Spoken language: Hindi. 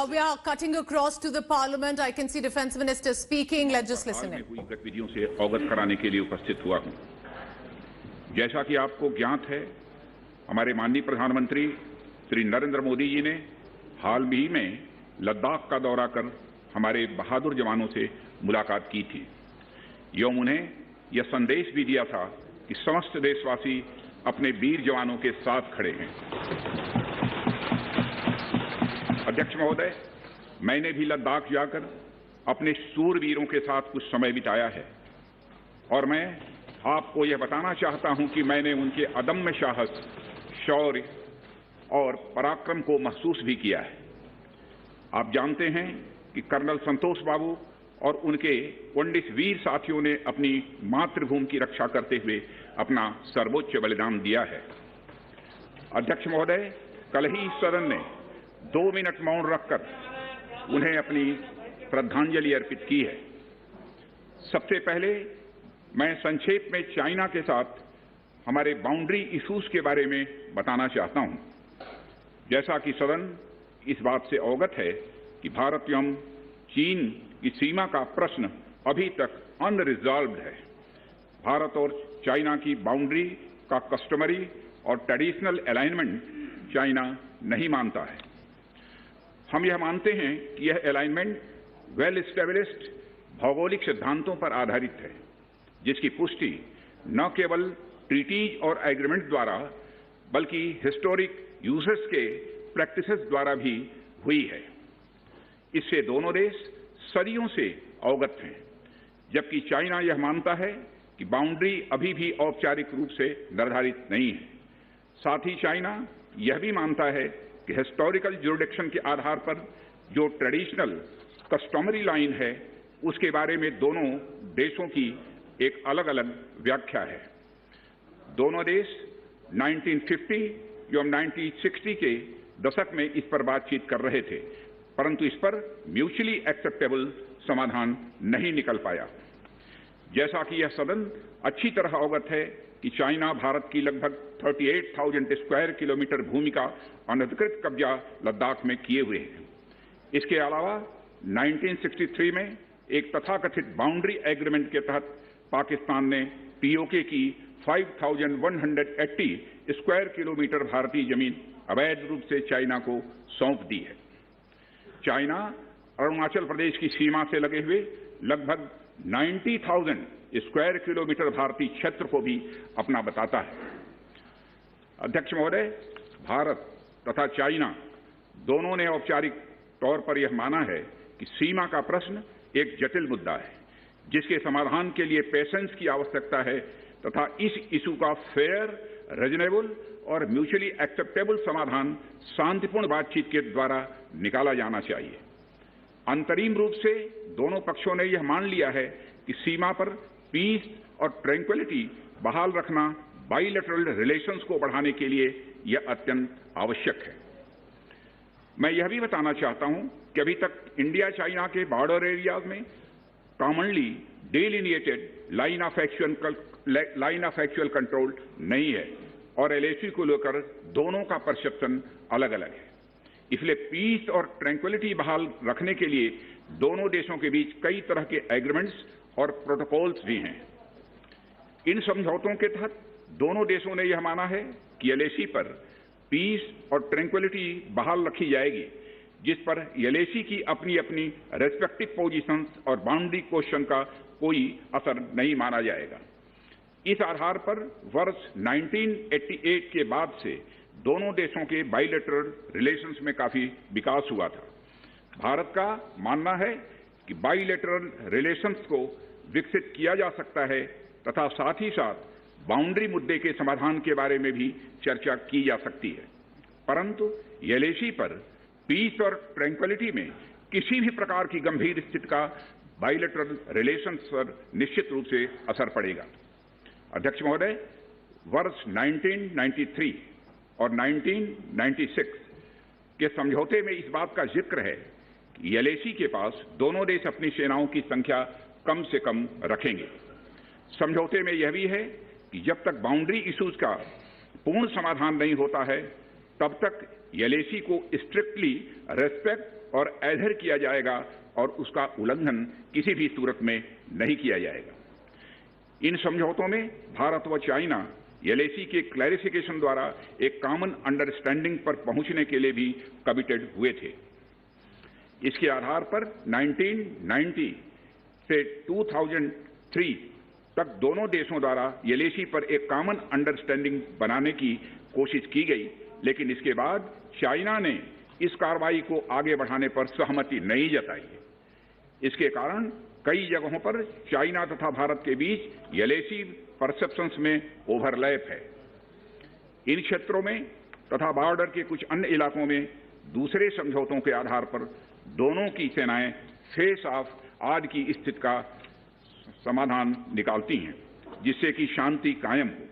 We are cutting across to the Parliament. I can see Defence Minister speaking. Let's just listen in. हुई गतिविधियों से अवगत कराने के लिए उपस्थित हुआ हूं। जैसा कि आपको ज्ञात है, हमारे माननीय प्रधानमंत्री श्री नरेंद्र मोदी जी ने हाल ही में लद्दाख का दौरा कर हमारे बहादुर जवानों से मुलाकात की थी। एवं उन्हें यह संदेश भी दिया था कि समस्त देशवासी अपने वीर जवानों के साथ खड़े हैं। अध्यक्ष महोदय, मैंने भी लद्दाख जाकर अपने शूरवीरों के साथ कुछ समय बिताया है और मैं आपको यह बताना चाहता हूं कि मैंने उनके अदम्य साहस, शौर्य और पराक्रम को महसूस भी किया है। आप जानते हैं कि कर्नल संतोष बाबू और उनके 19 वीर साथियों ने अपनी मातृभूमि की रक्षा करते हुए अपना सर्वोच्च बलिदान दिया है। अध्यक्ष महोदय, कल ही सदन ने 2 मिनट मौन रखकर उन्हें अपनी श्रद्धांजलि अर्पित की है। सबसे पहले मैं संक्षेप में चाइना के साथ हमारे बाउंड्री इश्यूज के बारे में बताना चाहता हूं। जैसा कि सदन इस बात से अवगत है कि भारत एवं चीन की सीमा का प्रश्न अभी तक अनरिजॉल्व्ड है। भारत और चाइना की बाउंड्री का कस्टमरी और ट्रेडिशनल अलाइनमेंट चाइना नहीं मानता है। हम यह मानते हैं कि यह अलाइनमेंट वेल एस्टेब्लिश्ड भौगोलिक सिद्धांतों पर आधारित है, जिसकी पुष्टि न केवल ट्रीटीज और एग्रीमेंट द्वारा बल्कि हिस्टोरिक यूजेस के प्रैक्टिसेस द्वारा भी हुई है। इससे दोनों देश सदियों से अवगत हैं, जबकि चाइना यह मानता है कि बाउंड्री अभी भी औपचारिक रूप से निर्धारित नहीं है। साथ ही चाइना यह भी मानता है कि हिस्टोरिकल ज्यूरिडिक्शन के आधार पर जो ट्रेडिशनल कस्टमरी लाइन है, उसके बारे में दोनों देशों की एक अलग अलग व्याख्या है। दोनों देश 1950 एवं 1960 के दशक में इस पर बातचीत कर रहे थे, परंतु इस पर म्यूचुअली एक्सेप्टेबल समाधान नहीं निकल पाया। जैसा कि यह सदन अच्छी तरह अवगत है कि चाइना भारत की लगभग 38,000 स्क्वायर किलोमीटर भूमि का अनधिकृत कब्जा लद्दाख में किए हुए है। इसके अलावा 1963 में एक तथाकथित बाउंड्री एग्रीमेंट के तहत पाकिस्तान ने पीओके की 5,180 स्क्वायर किलोमीटर भारतीय जमीन अवैध रूप से चाइना को सौंप दी है। चाइना अरुणाचल प्रदेश की सीमा से लगे हुए लगभग 90,000 स्क्वायर किलोमीटर भारतीय क्षेत्र को भी अपना बताता है। अध्यक्ष महोदय, भारत तथा चाइना दोनों ने औपचारिक तौर पर यह माना है कि सीमा का प्रश्न एक जटिल मुद्दा है, जिसके समाधान के लिए पेशेंस की आवश्यकता है तथा इस इशू का फेयर, रीजनेबल और म्यूचुअली एक्सेप्टेबल समाधान शांतिपूर्ण बातचीत के द्वारा निकाला जाना चाहिए। अंतरिम रूप से दोनों पक्षों ने यह मान लिया है कि सीमा पर पीस और ट्रैंक्विलिटी बहाल रखना बाइलेटरल रिलेशंस को बढ़ाने के लिए यह अत्यंत आवश्यक है। मैं यह भी बताना चाहता हूं कि अभी तक इंडिया चाइना के बॉर्डर एरियाज में commonly delineated line of actual control नहीं है और एलएसी को लेकर दोनों का परसेप्शन अलग अलग है। इसलिए पीस और ट्रैंक्विलिटी बहाल रखने के लिए दोनों देशों के बीच कई तरह के एग्रीमेंट्स और प्रोटोकॉल्स भी हैं। इन समझौतों के तहत दोनों देशों ने यह माना है कि एलएसी पर पीस और ट्रैंक्विलिटी बहाल रखी जाएगी, जिस पर एलएसी की अपनी अपनी रेस्पेक्टिव पोजीशंस और बाउंड्री क्वेश्चन का कोई असर नहीं माना जाएगा। इस आधार पर वर्ष 1988 के बाद से दोनों देशों के बाइलेटरल रिलेशंस में काफी विकास हुआ था। भारत का मानना है कि बाइलेटरल रिलेशंस को विकसित किया जा सकता है तथा साथ ही साथ बाउंड्री मुद्दे के समाधान के बारे में भी चर्चा की जा सकती है, परंतु एलएसी पर पीस और ट्रैंक्विलिटी में किसी भी प्रकार की गंभीर स्थिति का बाइलेटरल रिलेशंस पर निश्चित रूप से असर पड़ेगा। अध्यक्ष महोदय, वर्ष 1993 और 1996 के समझौते में इस बात का जिक्र है कि एलएसी के पास दोनों देश अपनी सेनाओं की संख्या कम से कम रखेंगे। समझौते में यह भी है कि जब तक बाउंड्री इश्यूज का पूर्ण समाधान नहीं होता है, तब तक एलएसी को स्ट्रिक्टली रेस्पेक्ट और अधर किया जाएगा और उसका उल्लंघन किसी भी सूरत में नहीं किया जाएगा। इन समझौतों में भारत व चाइना एलएसी के क्लैरिफिकेशन द्वारा एक कॉमन अंडरस्टैंडिंग पर पहुंचने के लिए भी कमिटेड हुए थे। इसके आधार पर 1990 से 2003 तक दोनों देशों द्वारा एलएसी पर एक कॉमन अंडरस्टैंडिंग बनाने की कोशिश की गई, लेकिन इसके बाद चाइना ने इस कार्रवाई को आगे बढ़ाने पर सहमति नहीं जताई। इसके कारण कई जगहों पर चाइना तथा भारत के बीच एलएसी परसेप्शंस में ओवरलैप है। इन क्षेत्रों में तथा बॉर्डर के कुछ अन्य इलाकों में दूसरे समझौतों के आधार पर दोनों की सेनाएं फेस ऑफ आदि की स्थिति का समाधान निकालती हैं, जिससे कि शांति कायम हो।